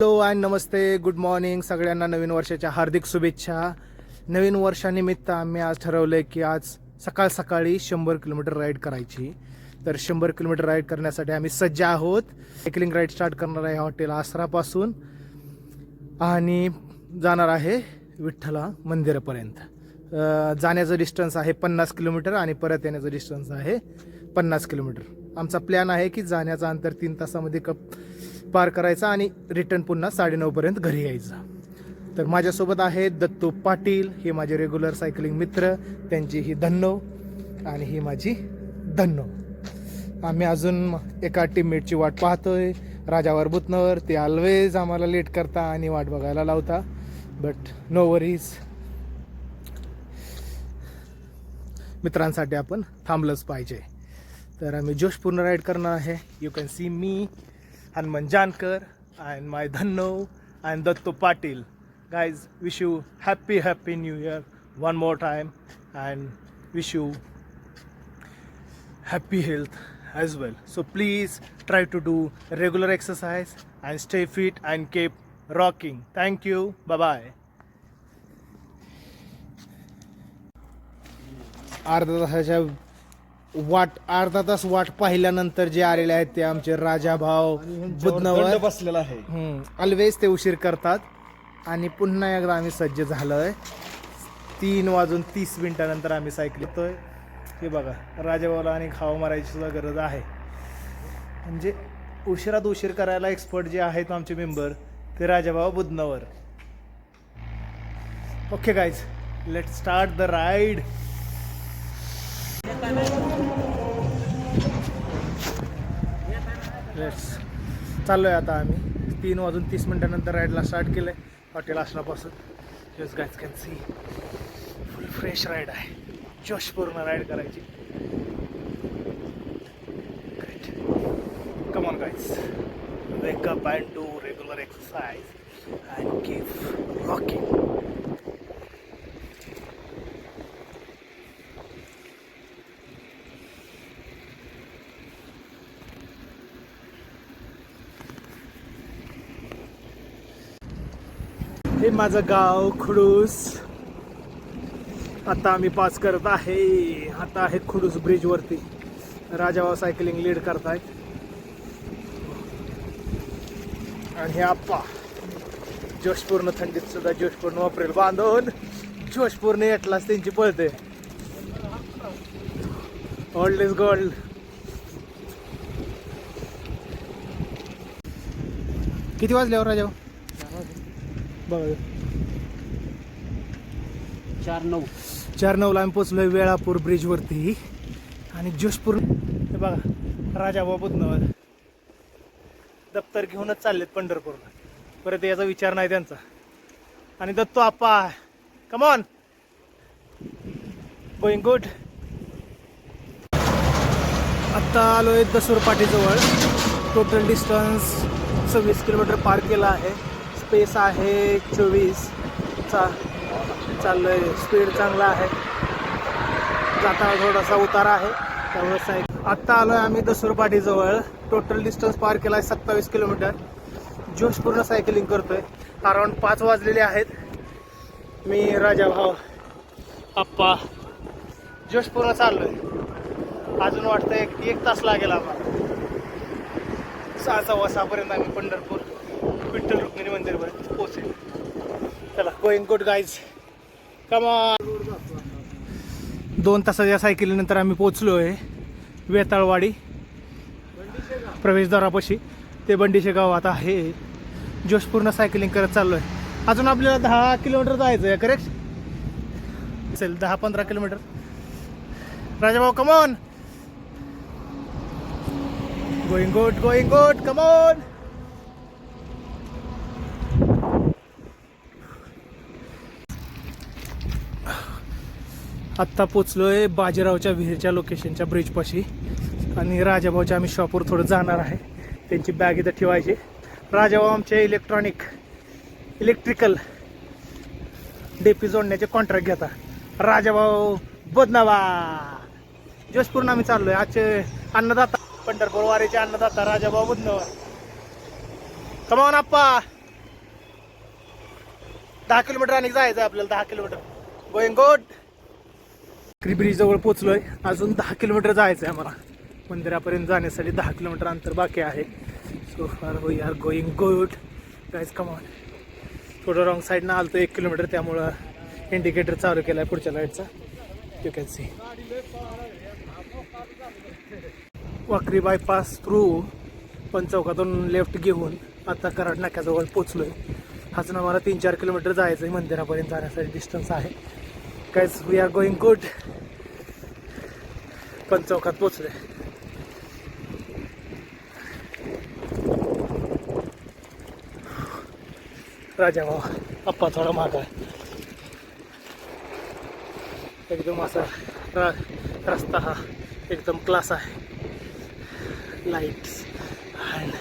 Hello and Namaste, good morning सगळ्यांना. नवीन वर्षाच्या हार्दिक शुभेच्छा. नवीन वर्षानिमित्त आम्ही आज ठरवलं की आज सकाळ सकाळी 100 किलोमीटर राईड करायची. तर 100 किलोमीटर राईड करण्यासाठी आम्ही सज्ज आहोत. सायकलिंग राईड स्टार्ट करणार आहे हॉटेल आसरापासून आणि जाणार आहे विठ्ठला मंदिरापर्यंत. जाण्याचं डिस्टन्स आहे 50 किलोमीटर आणि परत येण्याचं डिस्टन्स आहे 50 किलोमीटर. आमचा प्लॅन आहे की जाण्याचं अंतर 3 तासामध्ये पार करायचा आणि रिटर्न पुन्हा 9:30 पर्यंत घरी यायचं. तर माझ्यासोबत आहेत दत्तू पाटील, हे माझे रेग्युलर सायकलिंग मित्र, त्यांची ही धन्नो आणि ही माझी धन्नो. आम्ही अजून एका टीममेटची वाट पाहतोय, राजावर बुतनवर. ते ऑलवेज आम्हाला लेट करता आणि वाट बघायला लावता, बट नो वरीज. मित्रांसाठी आपण थांबलंच पाहिजे. तर आम्ही जोशपूर्ण राईड करणार आहे. You can C me, Hanuman Jankar and my Dhanno and Dattu Patil. Guys, wish you happy new year one more time and wish you happy health as well. So please try to do regular exercise and stay fit and keep rocking. Thank you. Bye bye. अर्धा तास वाट पाहिल्यानंतर जे आलेले आहेत ते आमचे राजा भाऊ बुधनवर बसलेला आहे. ऑलवेज ते उशीर करतात. आणि पुन्हा एकदा आम्ही सज्ज झालोय. 3:30 आम्ही सायकल येतोय. हे बघा, राजाभाऊला आणि खावा मारायची सुद्धा गरज आहे. म्हणजे उशिरात उशीर करायला एक्सपर्ट जे आहेत आमचे मेंबर ते Rajabhau Budhanwar. Okay guys, let start the ride. चाललोय आता आम्ही. 3:30 राईडला स्टार्ट केलंय हॉटेल आसरापासून. Just guys can see full fresh ride आहे. जोशपूर्ण राईड करायची. Come on guys, wake up and do regular exercise and keep rocking. हे माझं गाव खुडूस. आता आम्ही पास करत आहे. आता आहे खुडूस ब्रिज वरती. राजाभाऊ सायकलिंग लीड करतायत आणि हे आप्पा जोशपूर्ण थंडीत सुद्धा जोशपूर्ण वापरेल बांधून जोशपूर्ण येटलाच त्यांची पळते. Old is gold. किती वाजल्यावर राजाभाऊ? बघा, 4:09 आम्ही पोचलोय वेळापूर ब्रिज वरती. आणि जोशपूर हे बघा, राजाभाऊ बुधनवर दप्तर घेऊनच चाललेत पंढरपूरला. परत याचा विचार नाही त्यांचा. आणि दत्तू आप्पा, कम ऑन, गोइंग गुड. आत्ता आलोय दसूर पाटीजवळ. टोटल डिस्टन्स 26 किलोमीटर पार केला आहे. स्पेस आहे 24 चा. चाललोय, स्पीड चांगला आहे. जाताना थोडासा उतार आहे त्यामुळे सायकल. आत्ता आलोय आम्ही दसूर पाटीजवळ. टोटल डिस्टन्स पार केला आहे 27 किलोमीटर. जोशपूर्ण सायकलिंग करतोय. अराउंड 5 वाजलेले आहेत. मी, राजाभाऊ, आप्पा जोशपूर्ण चाललोय. अजून वाटतंय 1 तास लागेल आम्हाला. 6:15 आम्ही पंढरपूर विठ्ठल रुक्मिणी मंदिरपर्यंत पोहोचेल. चला, going good guys, come on. 2 तासाच्या सायकलीनंतर आम्ही पोचलोय वेताळवाडी प्रवेशद्वारापाशी. ते बंडीशे गावात आहे. जोशपूर्ण सायकलिंग करत चाललोय. अजून आपल्याला 10 किलोमीटर जायचं आहे, करेक्ट असेल 10-15 kilometre. Rajabhau, come on. Going good, come on. आत्ता पोचलोय बाजीरावच्या विहीरच्या लोकेशनच्या ब्रिजपाशी. आणि राजाभाऊच्या आम्ही शॉपवर थोडं जाणार आहे. त्यांची बॅग इथं ठेवायची. राजाभाऊ आमचे इलेक्ट्रिकल डेपी जोडण्याचे कॉन्ट्रॅक्ट घेता. राजाभाऊ बदनावा. जोशपूर्ण आम्ही चाललोय. आजचे अन्नदाता पंढरपूर वारीचे अन्नदाता राजाभाऊ बुधनवर. कम ऑन आप्पा. 10 किलोमीटर आणि जायचं आपल्याला. 10 किलोमीटर गोइंग गुड. ब्रिज जवळ पोहोचलोय. अजून 10 किलोमीटर जायचं आहे आम्हाला. मंदिरापर्यंत जाण्यासाठी 10 किलोमीटर अंतर बाकी आहे. So far we are going good guys, come on. थोडं रॉंग साईडनं आलतो 1 किलोमीटर, त्यामुळं इंडिकेटर चालू केला आहे पुढच्या लाईटचा. You can see Wakhari bypass through पंचौकातून लेफ्ट घेऊन आता कराड नाक्याजवळ पोचलोय. हाच ना मला 3-4 किलोमीटर जायचं आहे मंदिरापर्यंत जाण्यासाठी डिस्टन्स आहे. Guys we are going good. पंचौकात पोचलोय. राजा भाऊ अप्पा थोडा मागा आहे. एकदम असा रस्ता हा एकदम क्लास आहे. लाईट्स अँड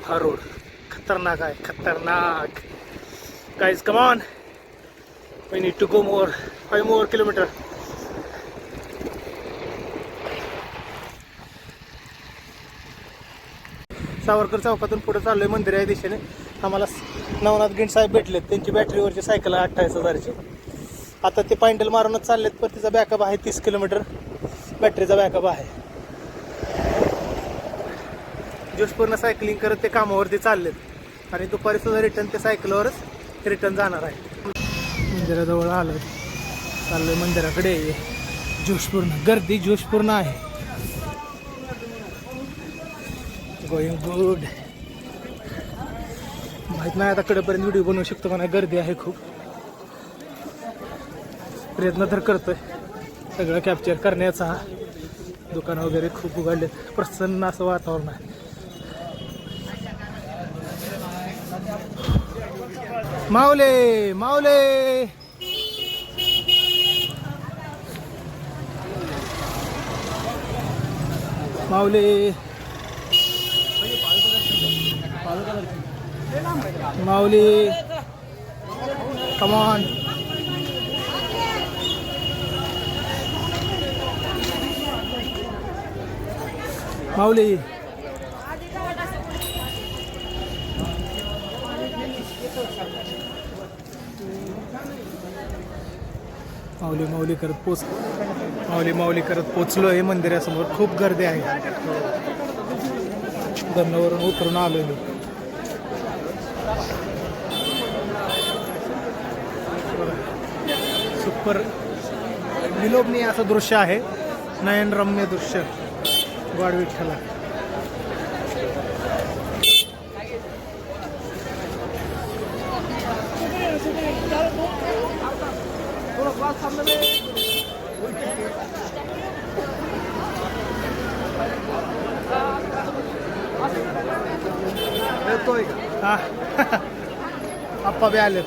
हा रोड खतरनाक आहे, खतरनाक. Guys come on, we need to go 5 more kilometre. Savarkar चौकातून पुढे चाललोय मंदिर या दिशेने. आम्हाला नवनाथ गिंड साहेब भेटलेत. त्यांची बॅटरीवरची सायकल आहे 28,000ची. आता ते पायंडल मारूनच चाललेत, पण तिचा बॅकअप आहे 30 किलोमीटर बॅटरीचा बॅकअप आहे. जोशपूर्ण सायकलिंग करत ते कामावरती चाललेत आणि दुपारी सुद्धा रिटर्न ते सायकलवरच रिटर्न जाणार आहे. मंदिराजवळ आलं, चाललोय मंदिराकडे. जोशपूर्ण गर्दी जोशपूर्ण आहे. Going good. माहित नाही आता कडेपर्यंत व्हिडिओ बनवू शकतो का नाही. गर्दी आहे खूप. प्रयत्न तर करतोय सगळं कॅप्चर करण्याचा. दुकानं वगैरे खूप उघडलेत. प्रसन्न असं वातावरण आहे. माऊले माऊले माऊले माऊली कम ऑन. माऊली माऊली माऊली करत माऊली करत पोचलो आहे मंदिरासमोर. खूप गर्दी आहे. धरणावरून उतरून आलो मी. सुपर विलोभनीय असं दृश्य आहे. नयनरम्य दृश्य वाड विठ्ठला. हा आप्पा बी आलेत.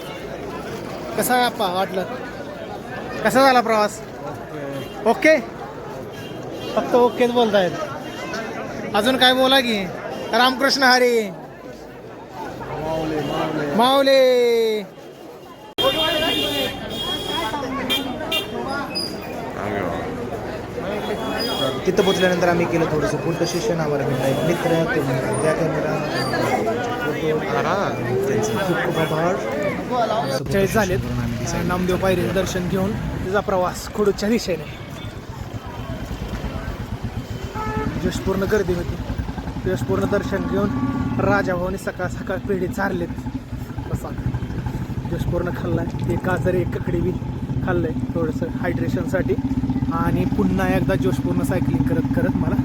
कसा आहे आप्पा, वाटलं कसा झाला प्रवास? ओके, फक्त ओकेच बोलतायत. अजून काय बोला की. रामकृष्ण हरी. माऊले तिथं पोचल्यानंतर आम्ही केलं थोडंसं फोटो सेशन. आम्हाला भेटला एक मित्र, त्या कॅमेरा खूप आभार. 40 झालेत. नामदेव पायरीचं दर्शन घेऊन तिचा प्रवास खुडूच्या दिशेने. जोशपूर्ण गर्दी होती. जोशपूर्ण दर्शन घेऊन राजाभाऊनी सकाळ सकाळ पेढे चारलेत. बसा जोशपूर्ण खाल्लाय. एक गाजर एक ककडी बी खाल्लंय थोडंसं हायड्रेशनसाठी. आणि पुन्हा एकदा जोशपूर्ण सायकलिंग करत करत मला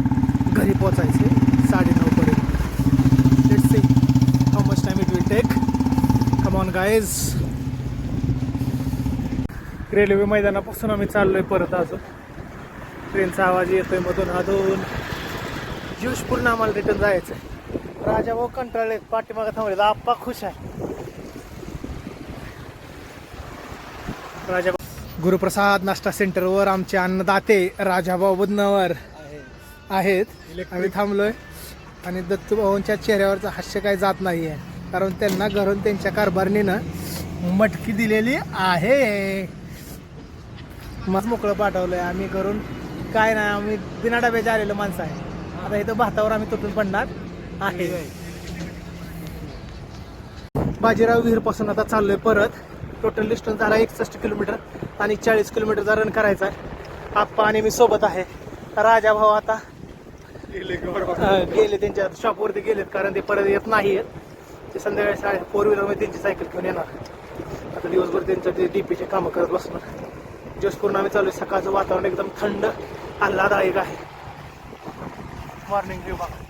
घरी पोचायचे 9:30 पर्यंत. Let's see how much time it will take. Come on guys. Railway मैदानापासून आम्ही चाललोय परत. अजून ट्रेनचा आवाज येतोय मधून अधून. जोशपूर्ण आम्हाला रिटर्न जायचं आहे. राजाभाऊ कंटाळले, पाठीमागं थांबले. आप्पा खुश आहे. राजाभाऊ गुरुप्रसाद नाश्ता सेंटरवर आमचे अन्नदाते राजाभाऊ बुधनवर आहेत. आम्ही थांबलोय आणि दत्तूभाऊंच्या चेहऱ्यावरचं हास्य काही जात नाही आहे, कारण त्यांना घरून त्यांच्या कारभारणीनं मटकी दिलेली आहे. मस्त मोकळं पाठवलंय आम्ही करून. काय नाही, आम्ही बिना डब्याचे आलेलं माणसं आहे. आता इथं भातावर आम्ही तुटून पडणार आहे. बाजीराव विहीरपासून आता चाललोय परत. टोटल डिस्टन्स झाला 61 किलोमीटर आणि 40 किलोमीटरचा रन करायचा आहे. आप्पा आणि मी सोबत आहे. राजा भाऊ आता गेले त्यांच्या शॉपवरती गेलेत, कारण ते परत येत नाही आहेत. ते संध्याकाळी 4 व्हीलरमध्ये त्यांची सायकल घेऊन येणार. आता दिवसभर त्यांचं ते डीपीचे कामं करत बसणार. जोशपूरनं आम्ही चालू आहे. सकाळचं वातावरण एकदम थंड आल्हाददायक आहे. मॉर्निंग व्ह्यू बघा.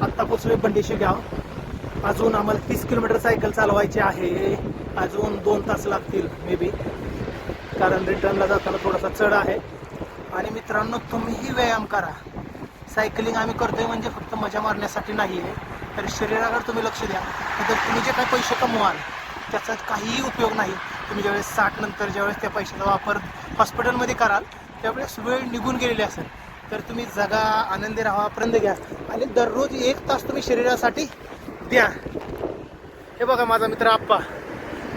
आत्ता पोचलोय बंडीशी गाव. अजून आम्हाला 30 किलोमीटर सायकल चालवायची आहे. अजून 2 तास लागतील मे बी, कारण रिटर्नला जाताना थोडासा चढ आहे. आणि मित्रांनो, तुम्हीही व्यायाम करा. सायकलिंग आम्ही करतोय म्हणजे फक्त मजा मारण्यासाठी नाही आहे, तर शरीराकडे तुम्ही लक्ष द्या. तर तुम्ही जे काही पैसे कमवाल त्याचा काहीही उपयोग नाही. तुम्ही ज्यावेळेस 60 नंतर ज्यावेळेस त्या पैशाचा वापर हॉस्पिटलमध्ये कराल त्यावेळेस वेळ निघून गेलेली असेल. तर तुम्ही जगा, आनंदी राहा, आनंद घ्या आणि दररोज 1 तास तुम्ही शरीरासाठी द्या. हे बघा माझा मित्र आप्पा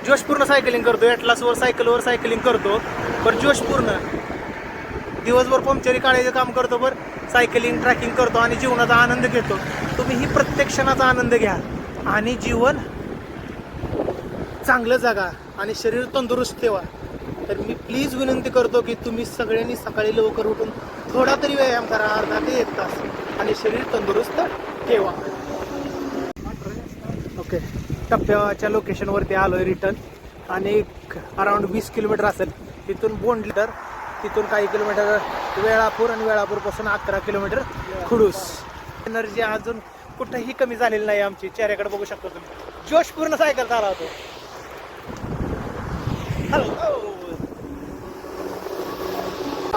जोशपूर्ण सायकलिंग करतो. ॲटलासवर सायकलवर सायकलिंग करतो, पण जोशपूर्ण दिवसभर पंक्चरी काढायचं काम करतो, बरं सायकलिंग ट्रॅकिंग करतो आणि जीवनाचा आनंद घेतो. तुम्ही ही प्रत्येक क्षणाचा आनंद घ्या आणि जीवन चांगलं जगा आणि शरीर तंदुरुस्त ठेवा. तर मी प्लीज विनंती करतो की तुम्ही सगळ्यांनी सकाळी लवकर उठून थोडा तरी व्यायाम करा, अर्धा ते 1 तास, आणि शरीर तंदुरुस्त ठेवा. ओके, टप्प्याच्या लोकेशनवरती आलोय रिटर्न. आणि अराउंड 20 किलोमीटर असेल. तिथून बोंडलीतर, तिथून काही किलोमीटर वेळापूर आणि वेळापूरपासून 11 किलोमीटर खुडूस. एनर्जी अजून कुठंही कमी झालेली नाही आमची. चेहऱ्याकडे बघू शकतो तुम्ही. जोशपूर्ण सायकल चालवतो.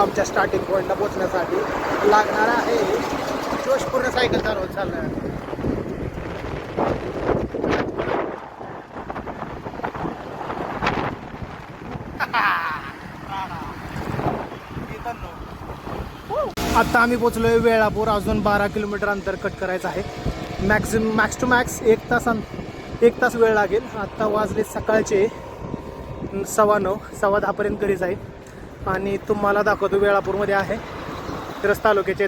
आमच्या स्टार्टिंग पॉईंटला पोहोचण्यासाठी लागणार आहे जोशपूर्ण सायकल चालवत चालणार. आता आम्ही पोचलोय वेळापूर. अजून 12 किलोमीटर अंतर कट करायचं आहे. मॅक्स टू मॅक्स 1 तास वेळ लागेल. आत्ता वाजले सकाळचे 9:15, 10:15 घरी जाईल. आणि तुम्हाला दाखवतो वेळापूरमध्ये आहे मिरज तालुक्याचे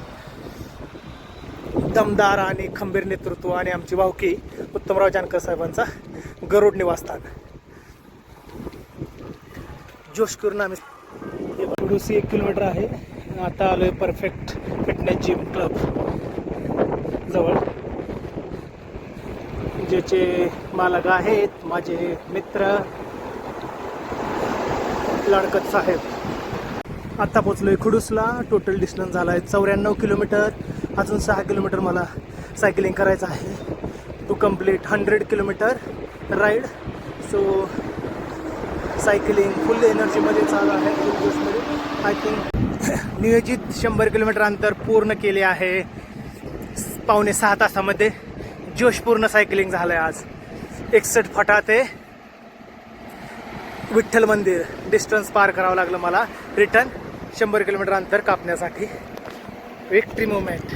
दमदार आणि खंबीर नेतृत्व आणि आमची भावकी उत्तमराव जानकर साहेबांचा गरुड निवासस्थान. जोशपूर्ण आम्ही थोडीशी 1 किलोमीटर आहे. आता आलोय परफेक्ट फिटनेस जिम क्लब जवळ, ज्याचे मालक आहेत माझे मित्र लाडकत साहेब. आता पोचलोय खुडूसला. टोटल डिस्टन्स झाला आहे 94 किलोमीटर. अजून 6 किलोमीटर मला सायकलिंग करायचं आहे to complete 100 kilometre ride. So cycling full एनर्जीमध्ये चालू आहे. फुल जोशमध्ये. आय थिंक नियोजित 100 किलोमीटर अंतर पूर्ण केले आहे 5.5 तासामध्ये. जोशपूर्ण सायकलिंग झालं आहे आज. 61 फटा ते विठ्ठल मंदिर डिस्टन्स पार करावं लागलं मला रिटर्न 100 किलोमीटर अंतर कापण्यासाठी. Victory movement.